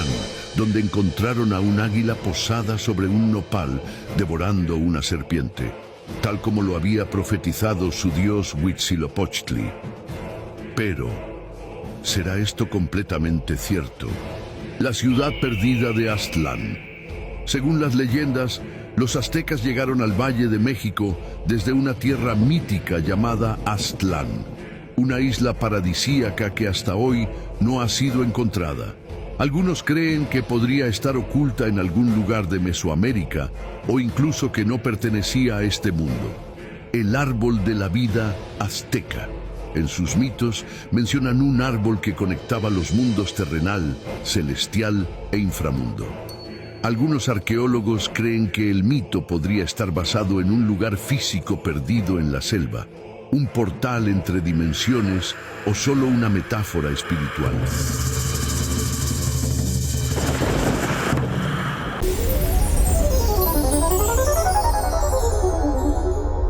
Canaán, donde encontraron a un águila posada sobre un nopal, devorando una serpiente, tal como lo había profetizado su dios Huitzilopochtli. Pero, ¿será esto completamente cierto? La ciudad perdida de Aztlán. Según las leyendas, los aztecas llegaron al Valle de México desde una tierra mítica llamada Aztlán, una isla paradisíaca que hasta hoy no ha sido encontrada. Algunos creen que podría estar oculta en algún lugar de Mesoamérica o incluso que no pertenecía a este mundo. El árbol de la vida azteca. En sus mitos mencionan un árbol que conectaba los mundos terrenal, celestial e inframundo. Algunos arqueólogos creen que el mito podría estar basado en un lugar físico perdido en la selva, un portal entre dimensiones o solo una metáfora espiritual.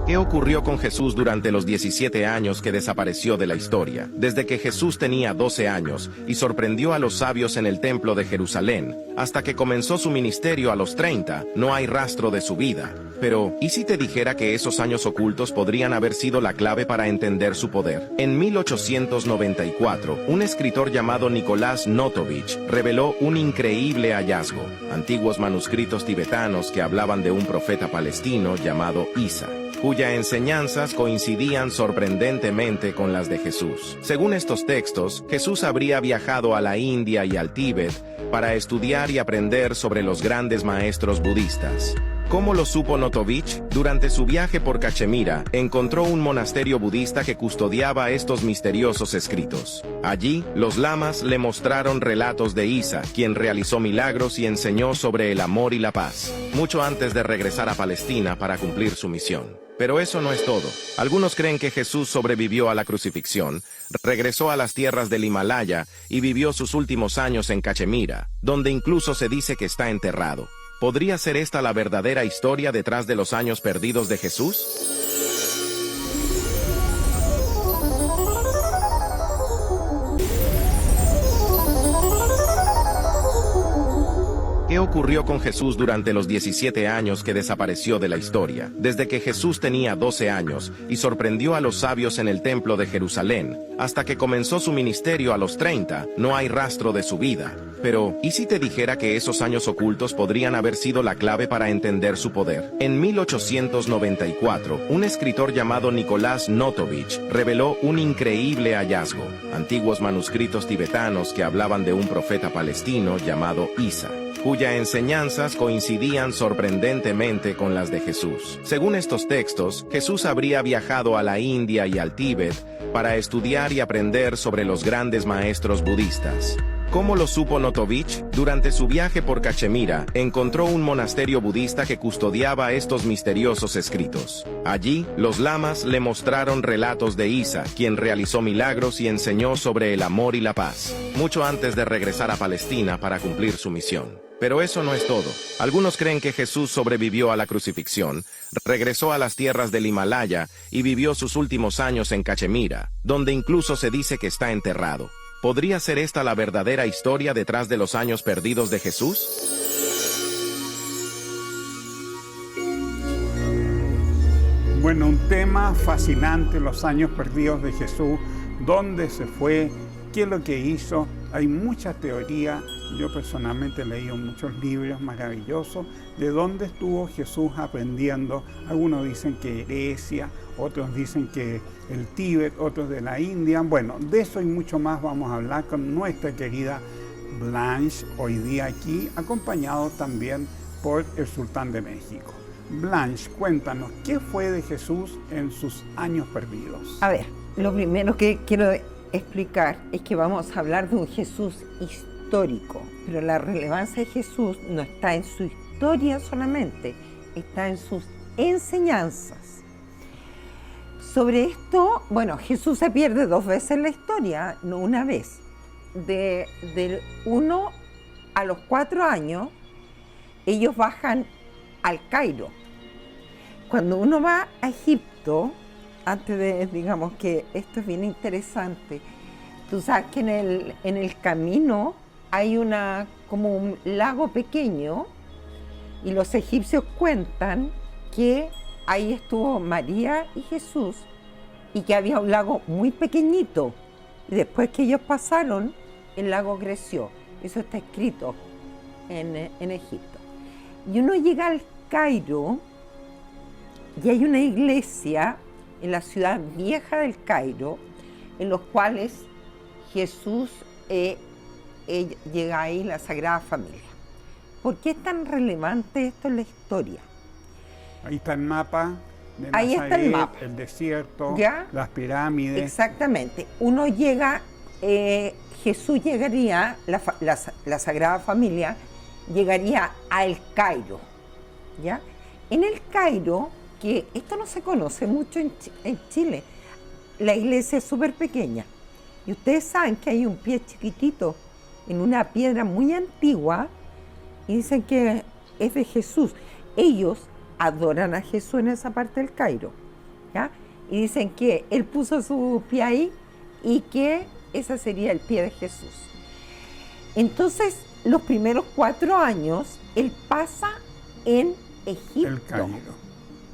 ¿Qué ocurrió con Jesús durante los 17 años que desapareció de la historia? Desde que Jesús tenía 12 años y sorprendió a los sabios en el templo de Jerusalén, hasta que comenzó su ministerio a los 30, no hay rastro de su vida. Pero, ¿y si te dijera que esos años ocultos podrían haber sido la clave para entender su poder? En 1894, un escritor llamado Nicolás Notovich reveló un increíble hallazgo: antiguos manuscritos tibetanos que hablaban de un profeta palestino llamado Isa, cuyas enseñanzas coincidían sorprendentemente con las de Jesús. Según estos textos, Jesús habría viajado a la India y al Tíbet para estudiar y aprender sobre los grandes maestros budistas. ¿Cómo lo supo Notovich? Durante su viaje por Cachemira, encontró un monasterio budista que custodiaba estos misteriosos escritos. Allí, los lamas le mostraron relatos de Isa, quien realizó milagros y enseñó sobre el amor y la paz, mucho antes de regresar a Palestina para cumplir su misión. Pero eso no es todo. Algunos creen que Jesús sobrevivió a la crucifixión, regresó a las tierras del Himalaya y vivió sus últimos años en Cachemira, donde incluso se dice que está enterrado. ¿Podría ser esta la verdadera historia detrás de los años perdidos de Jesús? ¿Qué ocurrió con Jesús durante los 17 años que desapareció de la historia? Desde que Jesús tenía 12 años y sorprendió a los sabios en el templo de Jerusalén, hasta que comenzó su ministerio a los 30, no hay rastro de su vida. Pero, ¿y si te dijera que esos años ocultos podrían haber sido la clave para entender su poder? En 1894, un escritor llamado Nicolás Notovich reveló un increíble hallazgo: antiguos manuscritos tibetanos que hablaban de un profeta palestino llamado Isa, cuyas enseñanzas coincidían sorprendentemente con las de Jesús. Según estos textos, Jesús habría viajado a la India y al Tíbet para estudiar y aprender sobre los grandes maestros budistas. ¿Cómo lo supo Notovich? Durante su viaje por Cachemira, encontró un monasterio budista que custodiaba estos misteriosos escritos. Allí, los lamas le mostraron relatos de Isa, quien realizó milagros y enseñó sobre el amor y la paz, mucho antes de regresar a Palestina para cumplir su misión. Pero eso no es todo. Algunos creen que Jesús sobrevivió a la crucifixión, regresó a las tierras del Himalaya y vivió sus últimos años en Cachemira, donde incluso se dice que está enterrado. ¿Podría ser esta la verdadera historia detrás de los años perdidos de Jesús? Bueno, un tema fascinante, los años perdidos de Jesús, dónde se fue, qué es lo que hizo. Hay mucha teoría. Yo personalmente he leído muchos libros maravillosos de dónde estuvo Jesús aprendiendo. Algunos dicen que Grecia, otros dicen que el Tíbet, otros de la India. Bueno, de eso y mucho más vamos a hablar con nuestra querida Blanche hoy día aquí, acompañado también por el Sultán de México. Blanche, cuéntanos, ¿qué fue de Jesús en sus años perdidos? A ver, lo primero que quiero explicar es que vamos a hablar de un Jesús histórico, pero la relevancia de Jesús no está en su historia solamente, está en sus enseñanzas. Sobre esto, bueno, Jesús se pierde 2 veces en la historia, no una vez. Del 1 a los 4 años, ellos bajan al Cairo. Cuando uno va a Egipto, antes de, digamos que esto es bien interesante, tú sabes que en el camino hay una como un lago pequeño, y los egipcios cuentan que ahí estuvo María y Jesús, y que había un lago muy pequeñito. Y después que ellos pasaron, el lago creció. Eso está escrito en Egipto. Y uno llega al Cairo, y hay una iglesia en la ciudad vieja del Cairo, en los cuales Jesús llega ahí, la Sagrada Familia. ¿Por qué es tan relevante esto en la historia? Ahí está el mapa de Ahí Nazaret, está el mapa. el desierto, ¿Ya? las pirámides. Exactamente. Uno llega, Jesús llegaría, la Sagrada Familia llegaría al Cairo, ¿ya? En el Cairo, que esto no se conoce mucho en Chile, la iglesia es súper pequeña. Y ustedes saben que hay un pie chiquitito en una piedra muy antigua y dicen que es de Jesús. Ellos adoran a Jesús en esa parte del Cairo, ¿ya? Y dicen que él puso su pie ahí y que ese sería el pie de Jesús. Entonces, los primeros 4 años, él pasa en Egipto. El Cairo.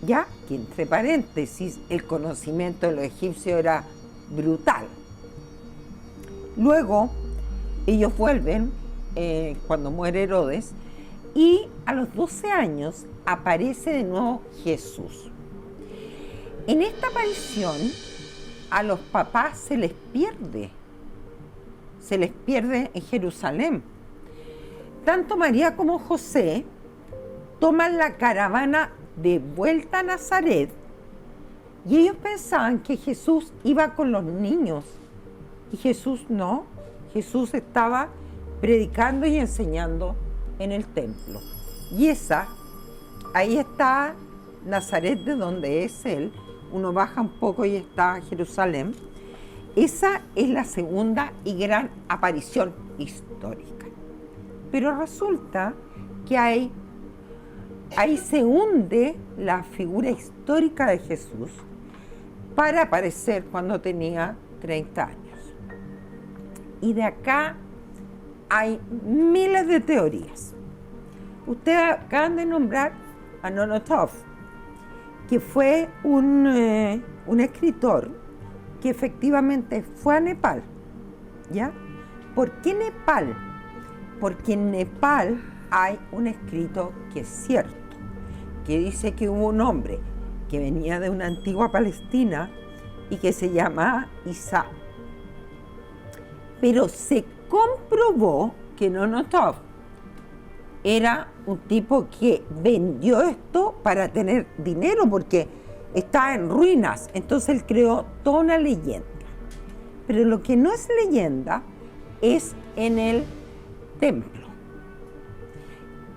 Ya, que entre paréntesis, el conocimiento de los egipcios era brutal. Luego, ellos vuelven cuando muere Herodes, y a los 12 años aparece de nuevo Jesús. En esta aparición, a los papás se les pierde en Jerusalén. Tanto María como José toman la caravana de vuelta a Nazaret, y ellos pensaban que Jesús iba con los niños, y Jesús no. Jesús estaba predicando y enseñando en el templo. Y ahí está Nazaret, de donde es él. Uno baja un poco y está Jerusalén. Esa es la segunda y gran aparición histórica. Pero resulta que ahí se hunde la figura histórica de Jesús para aparecer cuando tenía 30 años. Y de acá hay miles de teorías. Ustedes acaban de nombrar a Nonotov, que fue un escritor que efectivamente fue a Nepal, ¿ya? ¿Por qué Nepal? Porque en Nepal hay un escrito que es cierto, que dice que hubo un hombre que venía de una antigua Palestina y que se llamaba Isa. Pero se comprobó que Nonotov era un tipo que vendió esto para tener dinero, porque estaba en ruinas. Entonces él creó toda una leyenda. Pero lo que no es leyenda es en el templo.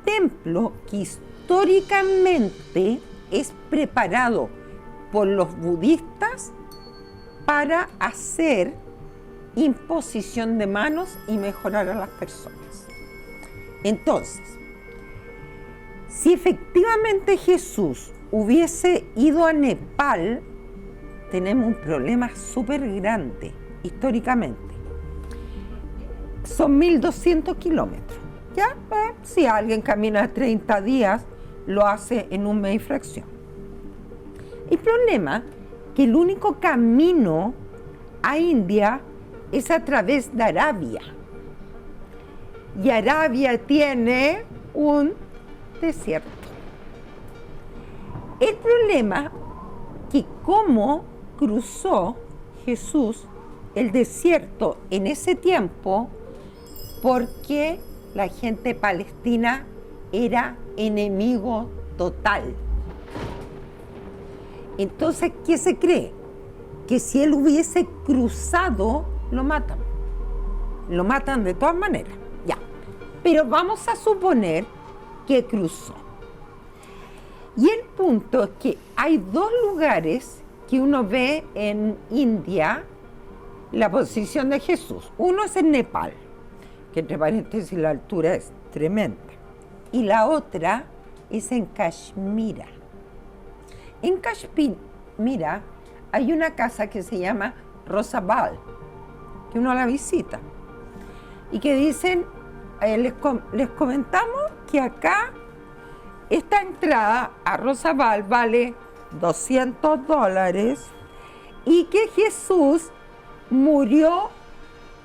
Templo que históricamente es preparado por los budistas para hacer imposición de manos y mejorar a las personas. Entonces, si efectivamente Jesús hubiese ido a Nepal, tenemos un problema súper grande históricamente. Son 1.200 kilómetros. ¿Ya? Si alguien camina 30 días, lo hace en un mes y fracción. El problema es que el único camino a India es a través de Arabia. Y Arabia tiene un desierto. El problema es que cómo cruzó Jesús el desierto en ese tiempo, porque la gente palestina era enemigo total. Entonces, ¿qué se cree? Que si él hubiese cruzado, lo matan. Lo matan de todas maneras, ya. Pero vamos a suponer que cruzó. Y el punto es que hay 2 lugares que uno ve en India la posición de Jesús. Uno es en Nepal, que entre paréntesis la altura es tremenda. Y la es en Kashmira. En Kashmira hay una casa que se llama Rosabal, que uno la visita, y que dicen les comentamos que acá esta entrada a Rosabal vale $200 y que Jesús murió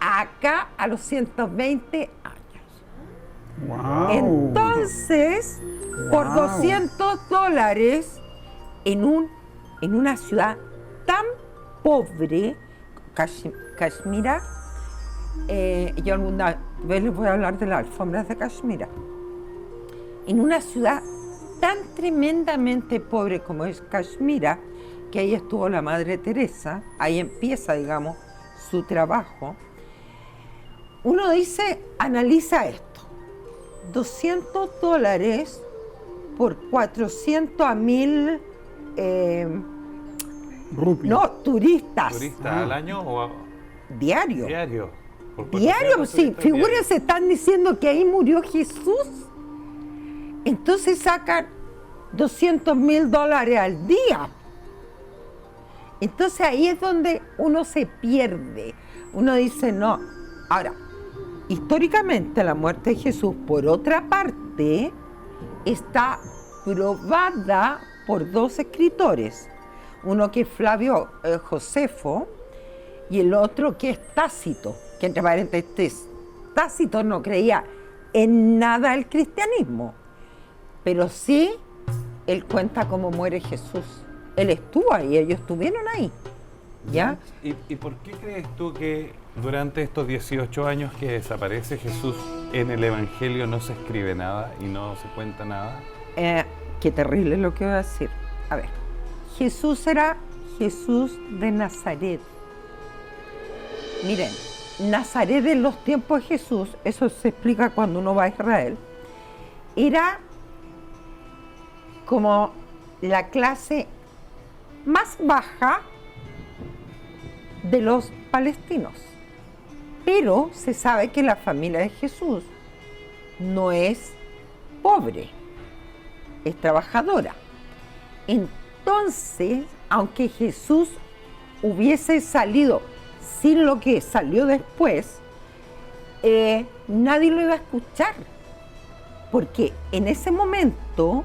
acá a los 120 años. Wow. Entonces, por Wow. $200 en una ciudad tan pobre, Kashmira, yo alguna vez les voy a hablar de las alfombras de Kashmira, en una ciudad tan tremendamente pobre como es Kashmira, que ahí estuvo la Madre Teresa, ahí empieza, digamos, su trabajo. Uno dice, analiza esto, $200 por 400 a 1000 Rupias. no, turistas. ¿Turista al año o Diario. diario? Por Diario, 400 sí. turistas Figúrense, están diciendo que ahí murió Jesús. Entonces sacan $200.000 al día. Entonces ahí es donde uno se pierde. Uno dice, no. Ahora, históricamente la muerte de Jesús, por otra parte, está probada por dos escritores. Uno que es Flavio Josefo y el otro que es Tácito, que entre paréntesis, Tácito no creía en nada del cristianismo, pero sí él cuenta cómo muere Jesús. Él estuvo ahí, ellos estuvieron ahí, ¿ya? ¿Y por qué crees tú que durante estos 18 años que desaparece Jesús en el Evangelio no se escribe nada y no se cuenta nada? Qué terrible lo que voy a decir. A ver, Jesús era Jesús de Nazaret. Miren, Nazaret en los tiempos de Jesús, eso se explica cuando uno va a Israel, era como la clase más baja de los palestinos. Pero se sabe que la familia de Jesús no es pobre, es trabajadora. Entonces, aunque Jesús hubiese salido sin lo que salió después, nadie lo iba a escuchar, porque en ese momento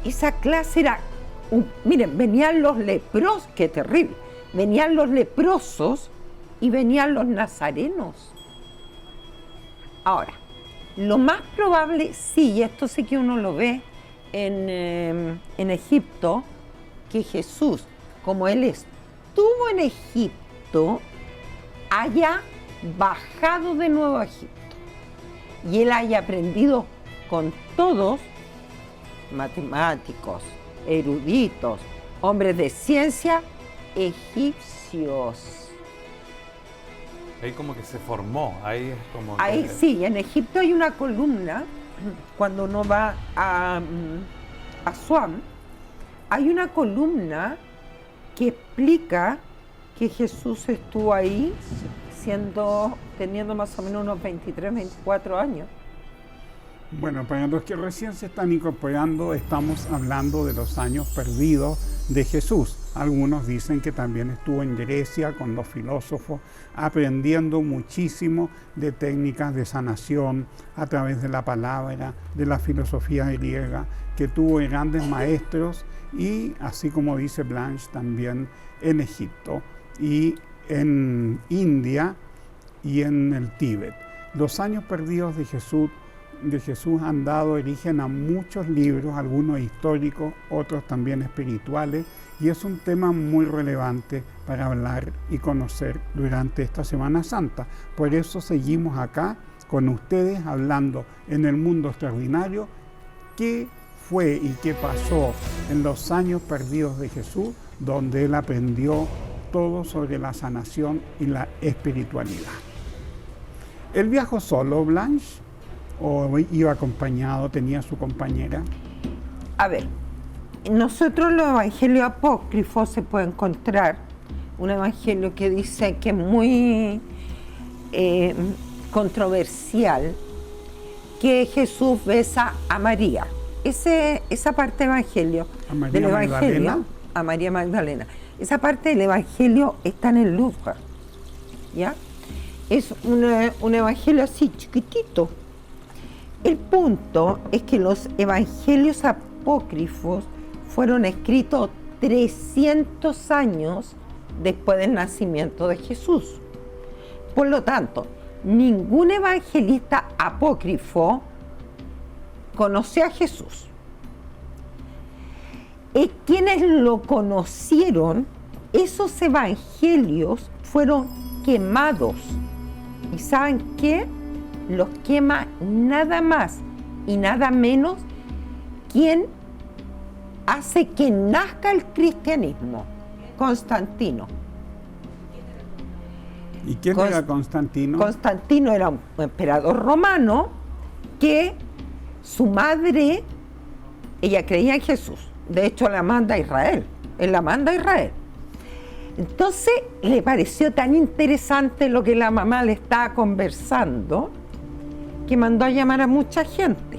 esa clase era, miren, venían los leprosos, qué terrible, venían los leprosos y venían los nazarenos. Ahora, lo más probable, sí, y esto sí que uno lo ve en Egipto, que Jesús, como él estuvo en Egipto, haya bajado de nuevo a Egipto y él haya aprendido con todos, matemáticos, eruditos, hombres de ciencia, egipcios. Ahí como que se formó, ahí es como... Ahí que- sí, en Egipto hay una columna, cuando uno va a Asuán, hay una columna que explica que Jesús estuvo ahí teniendo más o menos unos 23, 24 años. Bueno, para los que recién se están incorporando, estamos hablando de los años perdidos de Jesús. Algunos dicen que también estuvo en Grecia con los filósofos, aprendiendo muchísimo de técnicas de sanación a través de la palabra, de la filosofía griega, que tuvo grandes maestros, y así como dice Blanche, también en Egipto y en India y en el Tíbet. Los años perdidos de Jesús han dado origen a muchos libros, algunos históricos, otros también espirituales, y es un tema muy relevante para hablar y conocer durante esta Semana Santa. Por eso seguimos acá con ustedes hablando en el mundo extraordinario qué fue y qué pasó en los años perdidos de Jesús, donde él aprendió todo sobre la sanación y la espiritualidad. ¿Él viajó solo, Blanche? ¿O iba acompañado, tenía su compañera? A ver, nosotros los evangelios apócrifos se puede encontrar un evangelio que dice que es muy controversial, que Jesús besa a María. Esa parte del evangelio, ¿A María del evangelio, Magdalena? a María Magdalena. Esa parte del evangelio está en el Louvre, ¿ya? Es un evangelio así chiquitito. El punto es que los evangelios apócrifos fueron escritos 300 años después del nacimiento de Jesús. Por lo tanto, ningún evangelista apócrifo conoció a Jesús. Quienes lo conocieron, esos evangelios fueron quemados. ¿Y saben qué? Los quema nada más y nada menos quien hace que nazca el cristianismo, Constantino. ¿Y quién era Constantino? Constantino era un emperador romano que su madre, ella creía en Jesús. De hecho, la manda a Israel. Él la manda a Israel. Entonces, le pareció tan interesante lo que la mamá le estaba conversando que mandó a llamar a mucha gente.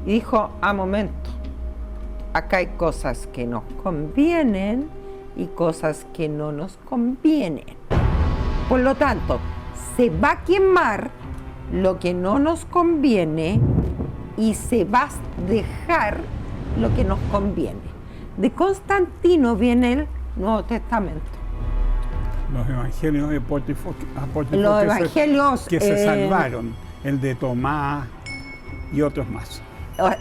Y dijo, momento, acá hay cosas que nos convienen y cosas que no nos convienen. Por lo tanto, se va a quemar lo que no nos conviene y se va a dejar lo que nos conviene. De Constantino viene el Nuevo Testamento. Los evangelios apócrifos Los evangelios que se salvaron, el de Tomás y otros más.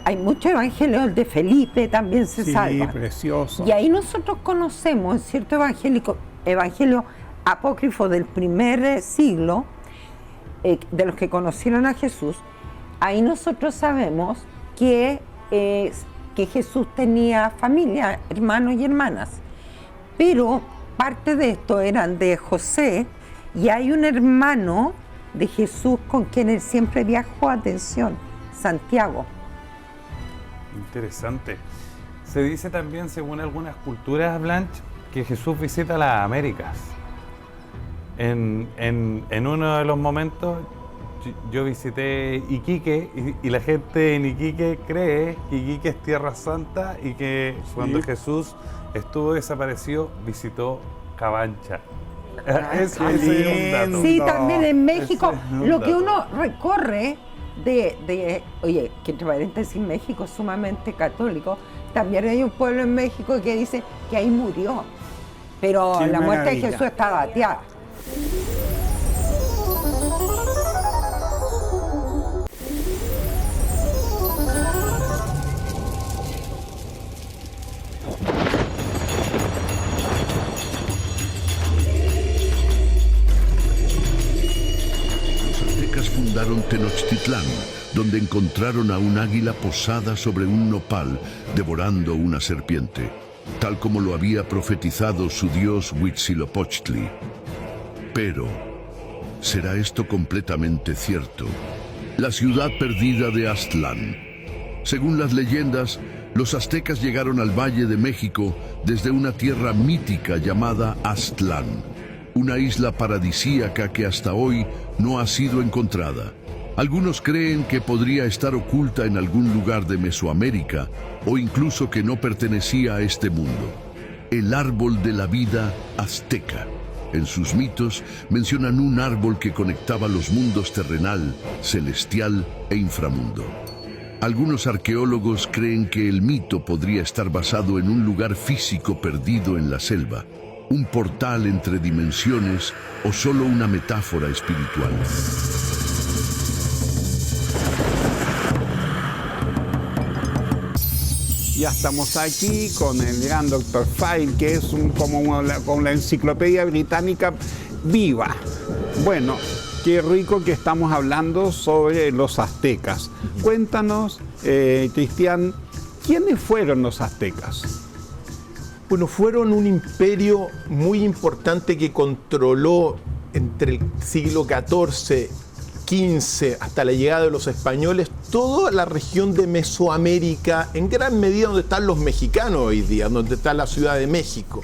Hay muchos evangelios, el de Felipe también se salva. Sí, precioso. Y ahí nosotros conocemos en cierto evangelio apócrifo del primer siglo, de los que conocieron a Jesús, ahí nosotros sabemos que Jesús tenía familia, hermanos y hermanas, pero parte de esto eran de José, y hay un hermano de Jesús con quien él siempre viajó, atención, Santiago. Interesante. Se dice también, según algunas culturas, Blanche, que Jesús visita las Américas. En uno de los momentos yo visité Iquique y la gente en Iquique cree que Iquique es Tierra Santa y que cuando Jesús estuvo desaparecido visitó Cabancha. Ese es un dato. Sí, también en México, lo que dato. uno recorre oye, que entre paréntesis México es sumamente católico, también hay un pueblo en México que dice que ahí murió, pero Qué la muerte maravilla. de Jesús está dateada. Los aztecas fundaron Tenochtitlán, donde encontraron a un águila posada sobre un nopal, devorando una serpiente, tal como lo había profetizado su dios Huitzilopochtli. Pero, ¿será esto completamente cierto? La ciudad perdida de Aztlán. Según las leyendas, los aztecas llegaron al Valle de México desde una tierra mítica llamada Aztlán, una isla paradisíaca que hasta hoy no ha sido encontrada. Algunos creen que podría estar oculta en algún lugar de Mesoamérica o incluso que no pertenecía a este mundo. El árbol de la vida azteca. En sus mitos mencionan un árbol que conectaba los mundos terrenal, celestial e inframundo. Algunos arqueólogos creen que el mito podría estar basado en un lugar físico perdido en la selva, un portal entre dimensiones o solo una metáfora espiritual. Ya estamos aquí con el gran Dr. File, que es como la enciclopedia británica viva. Bueno, qué rico que estamos hablando sobre los aztecas. Cuéntanos, Cristian, ¿quiénes fueron los aztecas? Bueno, fueron un imperio muy importante que controló entre el siglo XIV, XV, hasta la llegada de los españoles, toda la región de Mesoamérica, en gran medida donde están los mexicanos hoy día, donde está la Ciudad de México.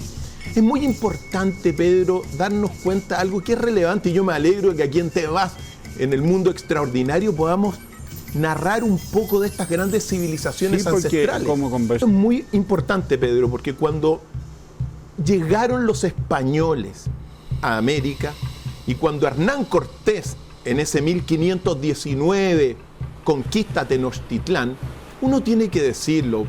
Es muy importante, Pedro, darnos cuenta de algo que es relevante, y yo me alegro de que aquí en Te Vas, en el mundo extraordinario, podamos narrar un poco de estas grandes civilizaciones ancestrales. Esto es muy importante, Pedro, porque cuando llegaron los españoles a América, Y cuando Hernán Cortés, en ese 1519, conquista Tenochtitlán, uno tiene que decirlo,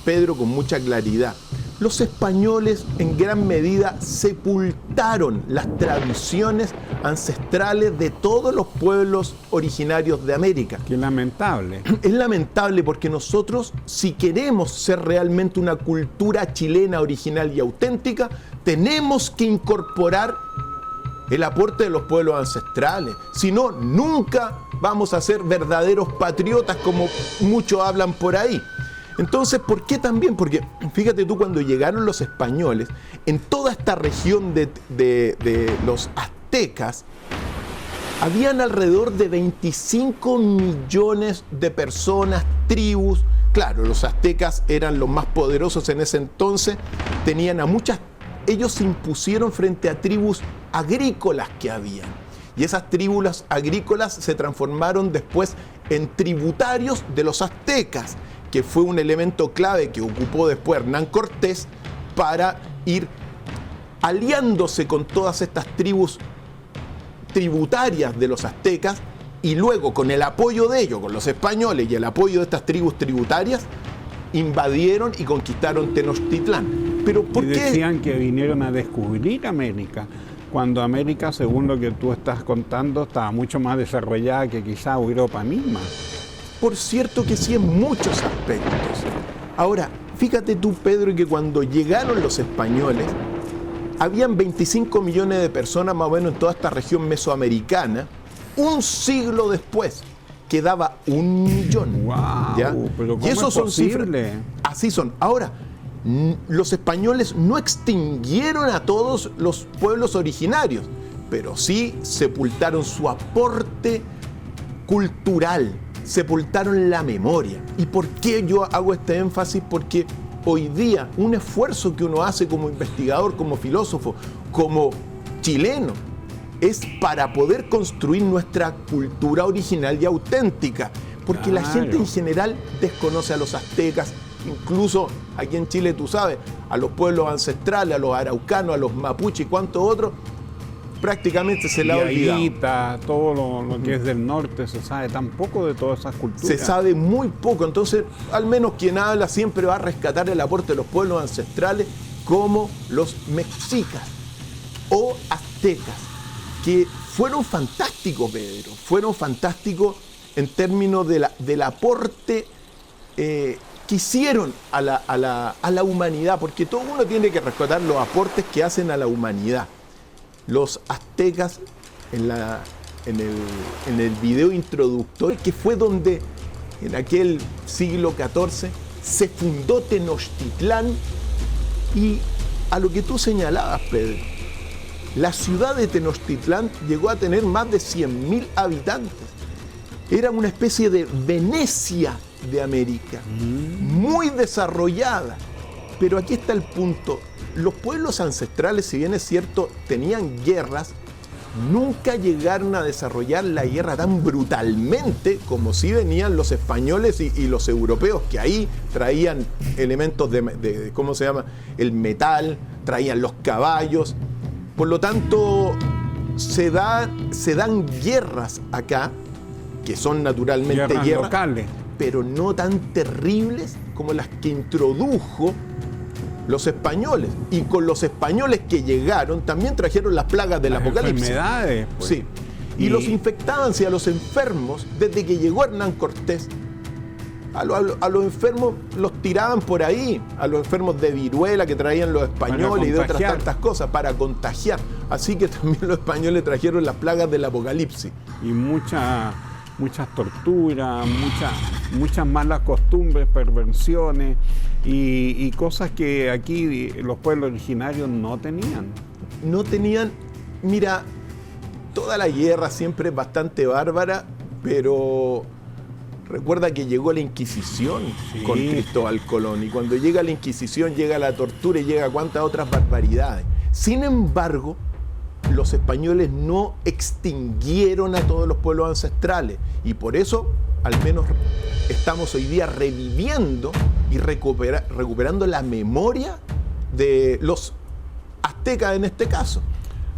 Pedro, con mucha claridad. Los españoles en gran medida sepultaron las tradiciones ancestrales de todos los pueblos originarios de América. Qué lamentable. Es lamentable porque nosotros, si queremos ser realmente una cultura chilena original y auténtica, tenemos que incorporar el aporte de los pueblos ancestrales. Si no, nunca vamos a ser verdaderos patriotas como muchos hablan por ahí. Entonces, ¿por qué también? Porque fíjate tú, cuando llegaron los españoles, en toda esta región de los aztecas, habían alrededor de 25 millones de personas, tribus. Claro, los aztecas eran los más poderosos en ese entonces, tenían a muchas. Ellos se impusieron frente a tribus agrícolas que habían. Y esas tribus agrícolas se transformaron después en tributarios de los aztecas, que fue un elemento clave que ocupó después Hernán Cortés para ir aliándose con todas estas tribus tributarias de los aztecas, y luego con el apoyo de ellos, con los españoles y el apoyo de estas tribus tributarias, invadieron y conquistaron Tenochtitlán. Pero ¿por qué? Decían que vinieron a descubrir América, cuando América, según lo que tú estás contando, estaba mucho más desarrollada que quizá Europa misma. Por cierto que sí, en muchos aspectos. Ahora, fíjate tú, Pedro, que cuando llegaron los españoles, habían 25 millones de personas más o menos en toda esta región mesoamericana. Un siglo después quedaba 1 millón. ¡Wow! ¿Ya? Pero ¿cómo y eso es son posible? cifras. Así son. Ahora, los españoles no extinguieron a todos los pueblos originarios, pero sí sepultaron su aporte cultural, sepultaron la memoria. ¿Y por qué yo hago este énfasis? Porque hoy día un esfuerzo que uno hace como investigador, como filósofo, como chileno, es para poder construir nuestra cultura original y auténtica. Porque la gente en general desconoce a los aztecas, incluso aquí en Chile, tú sabes, a los pueblos ancestrales, a los araucanos, a los mapuches y cuantos otros, prácticamente se le ha olvidado. Ayita, todo lo que es del norte, se sabe tan poco de todas esas culturas. Se sabe muy poco, entonces al menos quien habla siempre va a rescatar el aporte de los pueblos ancestrales, como los mexicas o aztecas, que fueron fantásticos, Pedro, fueron fantásticos en términos del aporte que hicieron a la humanidad, porque todo uno tiene que rescatar los aportes que hacen a la humanidad. Los aztecas, en el video introductorio, que fue donde en aquel siglo XIV se fundó Tenochtitlán, y a lo que tú señalabas, Pedro, la ciudad de Tenochtitlán llegó a tener más de 100.000 habitantes. Era una especie de Venecia de América, muy desarrollada. Pero aquí está el punto. Los pueblos ancestrales, si bien es cierto, tenían guerras, nunca llegaron a desarrollar la guerra tan brutalmente como si venían los españoles y los europeos, que ahí traían elementos de ¿cómo se llama? El metal, traían los caballos. Por lo tanto, se dan guerras acá, que son naturalmente guerras locales, pero no tan terribles como las que introdujo los españoles. Y con los españoles que llegaron también trajeron las plagas del Apocalipsis. Enfermedades, pues. Sí. Y los infectaban, y a los enfermos, desde que llegó Hernán Cortés, a los enfermos los tiraban por ahí, a los enfermos de viruela que traían los españoles y de otras tantas cosas, para contagiar. Así que también los españoles trajeron las plagas del Apocalipsis. Y muchas torturas, muchas malas costumbres, perversiones y cosas que aquí los pueblos originarios no tenían. No tenían, mira, toda la guerra siempre es bastante bárbara, pero recuerda que llegó la Inquisición con Cristóbal Colón, y cuando llega la Inquisición llega la tortura y llega cuantas otras barbaridades. Sin embargo, los españoles no extinguieron a todos los pueblos ancestrales, y por eso al menos estamos hoy día reviviendo y recuperando la memoria de los aztecas en este caso.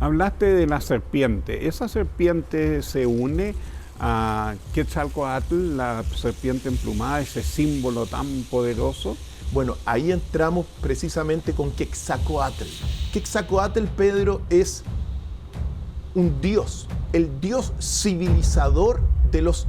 Hablaste de la serpiente. ¿Esa serpiente se une a Quetzalcóatl, la serpiente emplumada, ese símbolo tan poderoso? Bueno, ahí entramos precisamente con Quetzalcóatl. Quetzalcóatl, Pedro, es un dios, el dios civilizador de los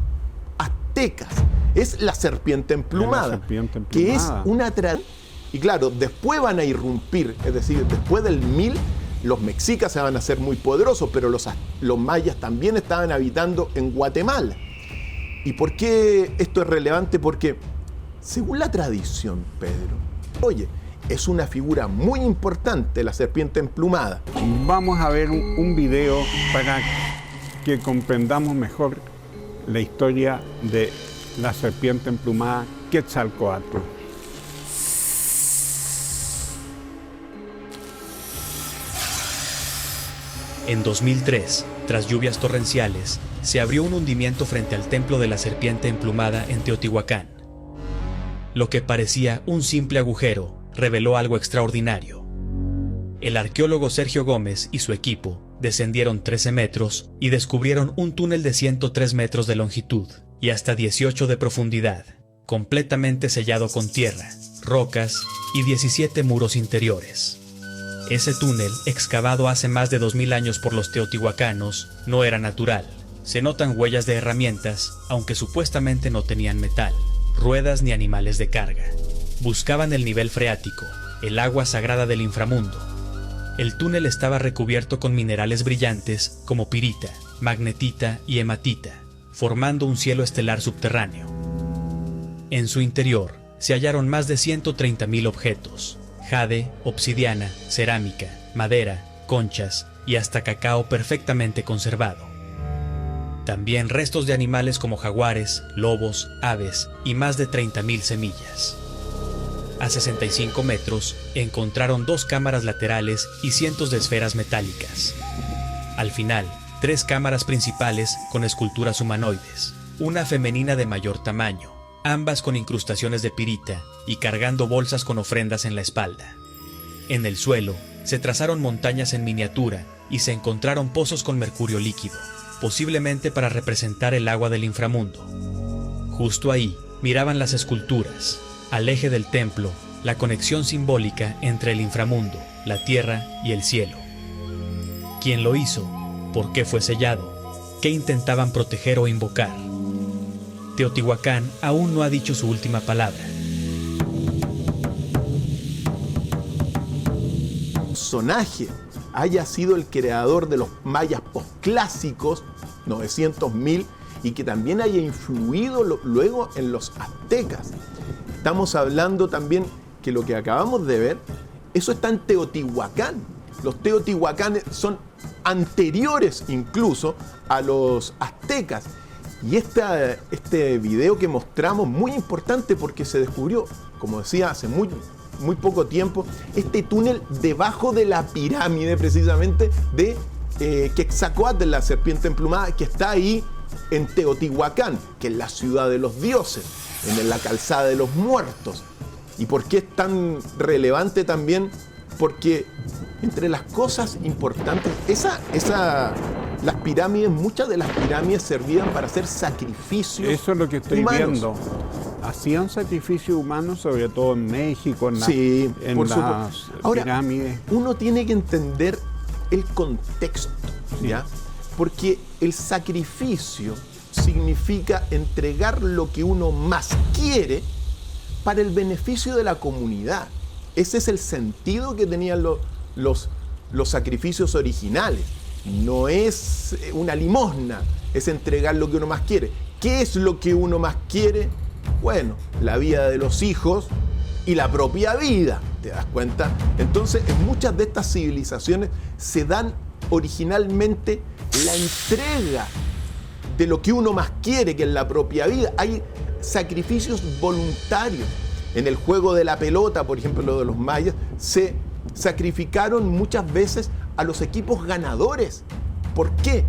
aztecas. Es la serpiente emplumada, que es una tradición. Y claro, después van a irrumpir, es decir, después del 1000, los mexicas se van a hacer muy poderosos, pero los mayas también estaban habitando en Guatemala. ¿Y por qué esto es relevante? Porque, según la tradición, Pedro, oye, es una figura muy importante la serpiente emplumada. Vamos a ver un video para que comprendamos mejor la historia de la serpiente emplumada Quetzalcóatl. En 2003, tras lluvias torrenciales, se abrió un hundimiento frente al templo de la serpiente emplumada en Teotihuacán. Lo que parecía un simple agujero reveló algo extraordinario. El arqueólogo Sergio Gómez y su equipo descendieron 13 metros y descubrieron un túnel de 103 metros de longitud y hasta 18 de profundidad, completamente sellado con tierra, rocas y 17 muros interiores. Ese túnel, excavado hace más de 2000 años por los teotihuacanos, no era natural. Se notan huellas de herramientas, aunque supuestamente no tenían metal, ruedas ni animales de carga. Buscaban el nivel freático, el agua sagrada del inframundo. El túnel estaba recubierto con minerales brillantes como pirita, magnetita y hematita, formando un cielo estelar subterráneo. En su interior se hallaron más de 130.000 objetos: jade, obsidiana, cerámica, madera, conchas y hasta cacao perfectamente conservado. También restos de animales como jaguares, lobos, aves y más de 30.000 semillas. A 65 metros encontraron 2 cámaras laterales y cientos de esferas metálicas. Al final, 3 cámaras principales con esculturas humanoides, una femenina de mayor tamaño, ambas con incrustaciones de pirita y cargando bolsas con ofrendas en la espalda. En el suelo se trazaron montañas en miniatura y se encontraron pozos con mercurio líquido, posiblemente para representar el agua del inframundo. Justo ahí miraban las esculturas, al eje del templo, la conexión simbólica entre el inframundo, la tierra y el cielo. ¿Quién lo hizo? ¿Por qué fue sellado? ¿Qué intentaban proteger o invocar? Teotihuacán aún no ha dicho su última palabra. Personaje haya sido el creador de los mayas posclásicos, 900.000, y que también haya influido luego en los aztecas. Estamos hablando también que lo que acabamos de ver, eso está en Teotihuacán. Los teotihuacanes son anteriores incluso a los aztecas. Y este video que mostramos, muy importante porque se descubrió, como decía, hace muy poco tiempo, este túnel debajo de la pirámide precisamente de Quetzalcóatl, la serpiente emplumada, que está ahí en Teotihuacán, que es la ciudad de los dioses, en la calzada de los muertos. ¿Y por qué es tan relevante también? Porque entre las cosas importantes, las pirámides, muchas de las pirámides servían para hacer sacrificios. Eso es lo que estoy viendo. Hacían sacrificios humanos, sobre todo en México, en las pirámides. Uno tiene que entender el contexto, ¿ya? Porque el sacrificio significa entregar lo que uno más quiere para el beneficio de la comunidad. Ese es el sentido que tenían los sacrificios originales. No es una limosna, es entregar lo que uno más quiere. ¿Qué es lo que uno más quiere? Bueno, la vida de los hijos y la propia vida, ¿te das cuenta? Entonces, en muchas de estas civilizaciones se dan originalmente la entrega de lo que uno más quiere, que es la propia vida. Hay sacrificios voluntarios. En el juego de la pelota, por ejemplo, lo de los mayas, se sacrificaron muchas veces a los equipos ganadores. ¿Por qué?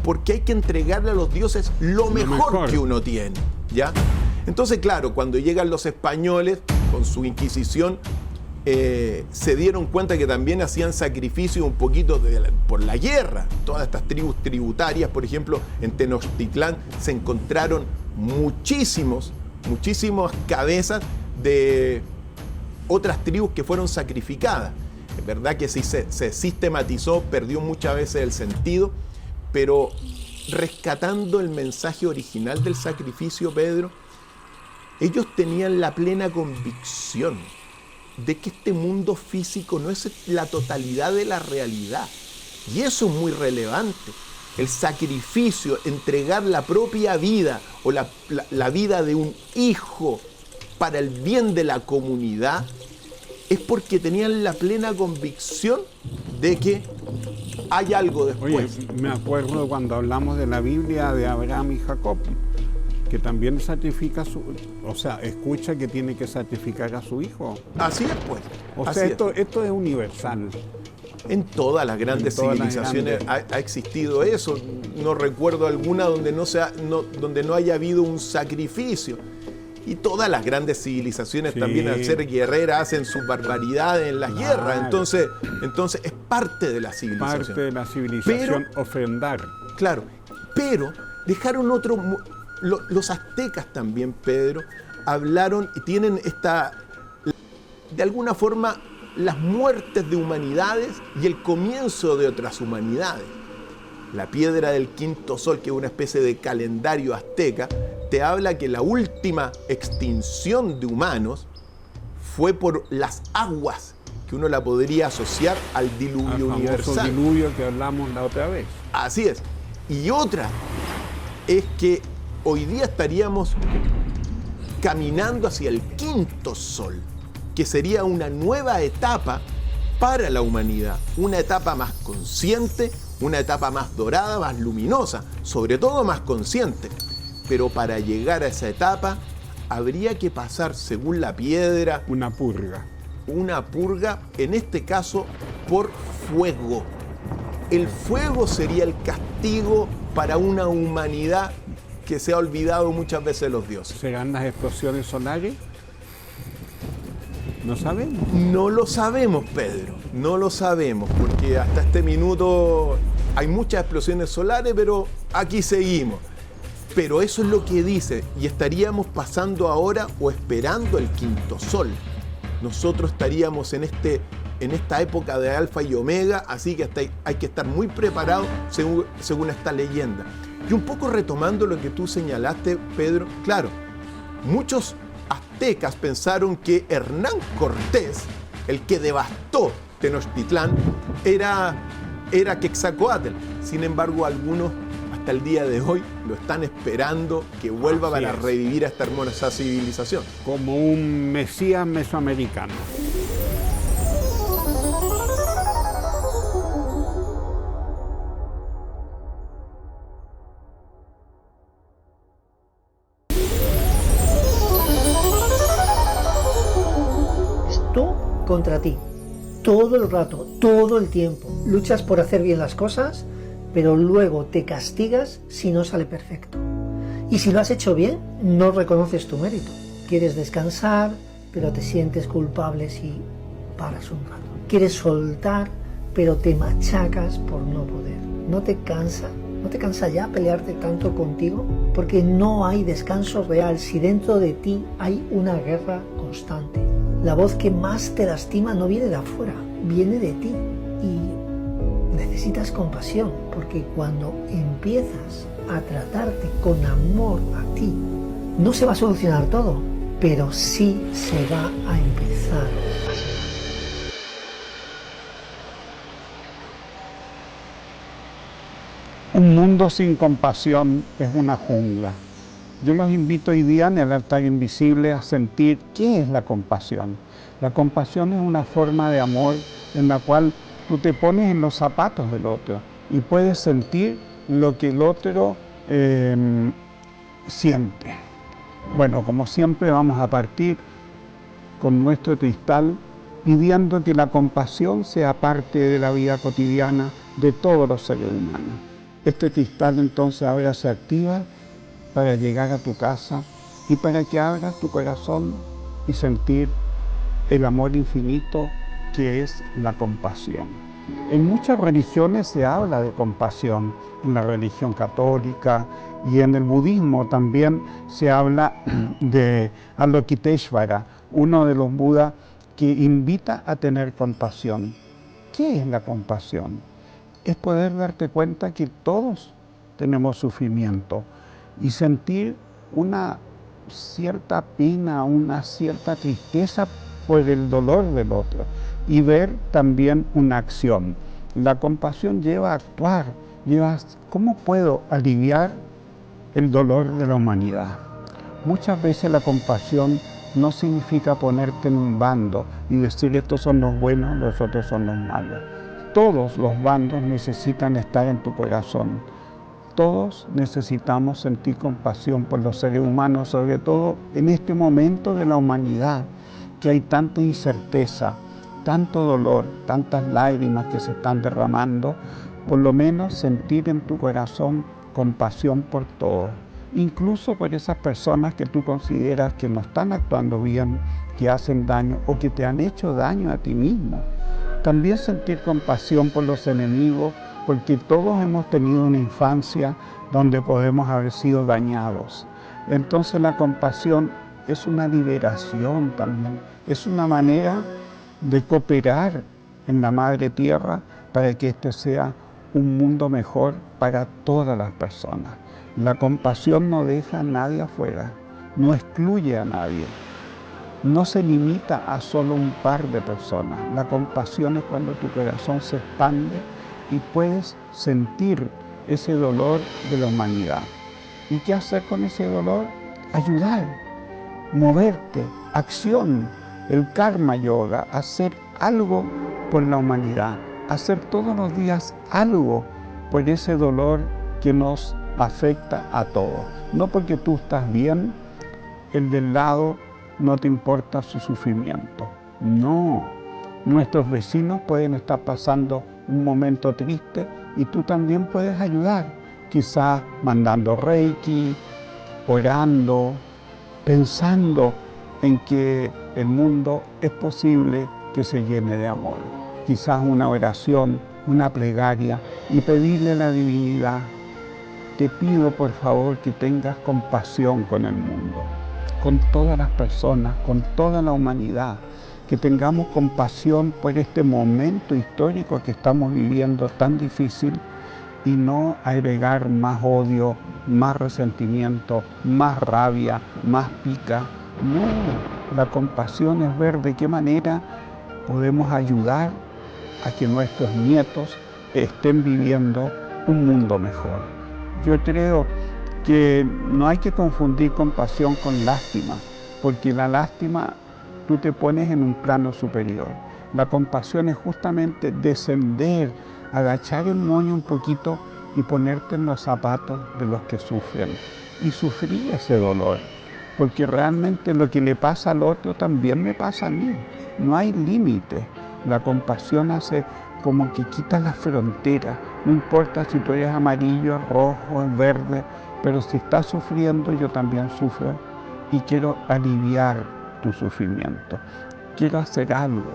Porque hay que entregarle a los dioses lo mejor que uno tiene, ¿ya? Entonces, claro, cuando llegan los españoles con su Inquisición, se dieron cuenta que también hacían sacrificios un poquito por la guerra. Todas estas tribus tributarias, por ejemplo, en Tenochtitlán se encontraron muchísimas cabezas de otras tribus que fueron sacrificadas. Es verdad que si se sistematizó, perdió muchas veces el sentido, pero rescatando el mensaje original del sacrificio, Pedro, ellos tenían la plena convicción de que este mundo físico no es la totalidad de la realidad. Y eso es muy relevante. El sacrificio, entregar la propia vida o la vida de un hijo para el bien de la comunidad, es porque tenían la plena convicción de que hay algo después. Oye, me acuerdo cuando hablamos de la Biblia de Abraham y Jacob, que también sacrifica escucha que tiene que sacrificar a su hijo. Así es, pues. O sea, esto es universal. En todas las grandes civilizaciones ha existido eso. No recuerdo alguna donde no haya habido un sacrificio. Y todas las grandes civilizaciones también, al ser guerreras, hacen sus barbaridades en las guerras. Entonces es parte de la civilización. Parte de la civilización, pero, ofrendar. Claro, pero dejaron otro... Los aztecas también, Pedro, hablaron y tienen de alguna forma, las muertes de humanidades y el comienzo de otras humanidades. La piedra del quinto sol, que es una especie de calendario azteca, te habla que la última extinción de humanos fue por las aguas, que uno la podría asociar al diluvio universal. El diluvio que hablamos la otra vez. Así es. Y otra es que hoy día estaríamos caminando hacia el quinto sol, que sería una nueva etapa para la humanidad, una etapa más consciente, una etapa más dorada, más luminosa, sobre todo más consciente. Pero para llegar a esa etapa habría que pasar, según la piedra, una purga. Una purga, en este caso, por fuego. El fuego sería el castigo para una humanidad que se ha olvidado muchas veces de los dioses. ¿Serán las explosiones solares? No sabemos. No lo sabemos, Pedro. No lo sabemos, porque hasta este minuto hay muchas explosiones solares, pero aquí seguimos. Pero eso es lo que dice, y estaríamos pasando ahora o esperando el quinto sol. Nosotros estaríamos en esta época de Alfa y Omega, así que hay que estar muy preparados según esta leyenda. Y un poco retomando lo que tú señalaste, Pedro, claro, muchos aztecas pensaron que Hernán Cortés, el que devastó Tenochtitlán, era Quetzalcóatl. Sin embargo, algunos hasta el día de hoy lo están esperando que vuelva para revivir a esta hermosa civilización. Como un mesías mesoamericano. Tú contra ti, todo el rato, todo el tiempo. Luchas por hacer bien las cosas, pero luego te castigas si no sale perfecto. Y si lo has hecho bien, no reconoces tu mérito. Quieres descansar, pero te sientes culpable si paras un rato. Quieres soltar, pero te machacas por no poder. ¿No te cansa? ¿No te cansa ya pelearte tanto contigo? Porque no hay descanso real si dentro de ti hay una guerra constante. La voz que más te lastima no viene de afuera, viene de ti. Y necesitas compasión, porque cuando empiezas a tratarte con amor a ti, no se va a solucionar todo, pero sí se va a empezar. Un mundo sin compasión es una jungla. Yo los invito hoy día en el altar invisible a sentir qué es la compasión. La compasión es una forma de amor en la cual tú te pones en los zapatos del otro y puedes sentir lo que el otro siente. Bueno, como siempre vamos a partir con nuestro cristal pidiendo que la compasión sea parte de la vida cotidiana de todos los seres humanos. Este cristal entonces ahora se activa para llegar a tu casa y para que abras tu corazón y sentir el amor infinito que es la compasión. En muchas religiones se habla de compasión, en la religión católica y en el budismo también se habla de Avalokiteshvara, uno de los Budas que invita a tener compasión. ¿Qué es la compasión? Es poder darte cuenta que todos tenemos sufrimiento y sentir una cierta pena, una cierta tristeza por el dolor del otro y ver también una acción. La compasión lleva a actuar, ¿cómo puedo aliviar el dolor de la humanidad? Muchas veces la compasión no significa ponerte en un bando y decir estos son los buenos, los otros son los malos. Todos los bandos necesitan estar en tu corazón. Todos necesitamos sentir compasión por los seres humanos, sobre todo en este momento de la humanidad, que hay tanta incerteza, tanto dolor, tantas lágrimas que se están derramando. Por lo menos sentir en tu corazón compasión por todos, incluso por esas personas que tú consideras que no están actuando bien, que hacen daño o que te han hecho daño a ti mismo. También sentir compasión por los enemigos, porque todos hemos tenido una infancia donde podemos haber sido dañados. Entonces la compasión es una liberación también, es una manera de cooperar en la Madre Tierra para que este sea un mundo mejor para todas las personas. La compasión no deja a nadie afuera, no excluye a nadie, no se limita a solo un par de personas. La compasión es cuando tu corazón se expande y puedes sentir ese dolor de la humanidad. ¿Y qué hacer con ese dolor? Ayudar, moverte, acción, el karma yoga, hacer algo por la humanidad, hacer todos los días algo por ese dolor que nos afecta a todos. No porque tú estás bien, el del lado no te importa su sufrimiento. No, nuestros vecinos pueden estar pasando un momento triste y tú también puedes ayudar, quizás mandando reiki, orando, pensando en que el mundo es posible que se llene de amor. Quizás una oración, una plegaria y pedirle a la divinidad: te pido por favor que tengas compasión con el mundo, con todas las personas, con toda la humanidad, que tengamos compasión por este momento histórico que estamos viviendo tan difícil y no agregar más odio, más resentimiento, más rabia, más pica. No, la compasión es ver de qué manera podemos ayudar a que nuestros nietos estén viviendo un mundo mejor. Yo creo que no hay que confundir compasión con lástima, porque la lástima tú te pones en un plano superior. La compasión es justamente descender, agachar el moño un poquito y ponerte en los zapatos de los que sufren y sufrir ese dolor, porque realmente lo que le pasa al otro también me pasa a mí. No hay límite. La compasión hace como que quita la frontera. No importa si tú eres amarillo, rojo, verde, pero si estás sufriendo, yo también sufro y quiero aliviar tu sufrimiento. Quiero hacer algo.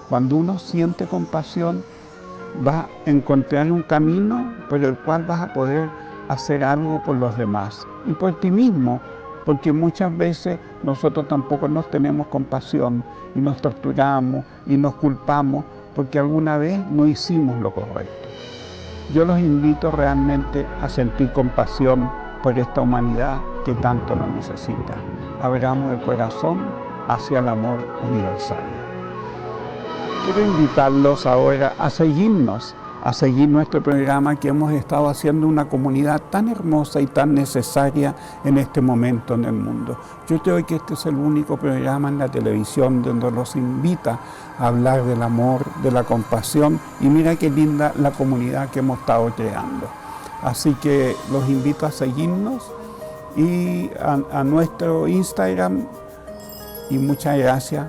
Cuando uno siente compasión, va a encontrar un camino por el cual vas a poder hacer algo por los demás y por ti mismo, porque muchas veces nosotros tampoco nos tenemos compasión y nos torturamos y nos culpamos porque alguna vez no hicimos lo correcto. Yo los invito realmente a sentir compasión por esta humanidad que tanto lo necesita. Abramos el corazón hacia el amor universal. Quiero invitarlos ahora a seguir nuestro programa que hemos estado haciendo una comunidad tan hermosa y tan necesaria en este momento en el mundo. Yo creo que este es el único programa en la televisión donde los invita a hablar del amor, de la compasión, y mira qué linda la comunidad que hemos estado creando. Así que los invito a seguirnos y a nuestro Instagram, y muchas gracias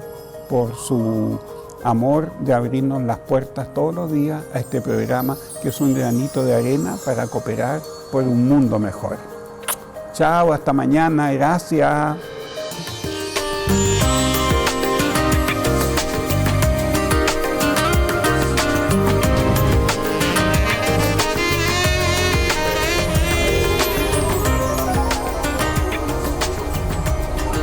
por su amor de abrirnos las puertas todos los días a este programa que es un granito de arena para cooperar por un mundo mejor. Chao, hasta mañana, gracias.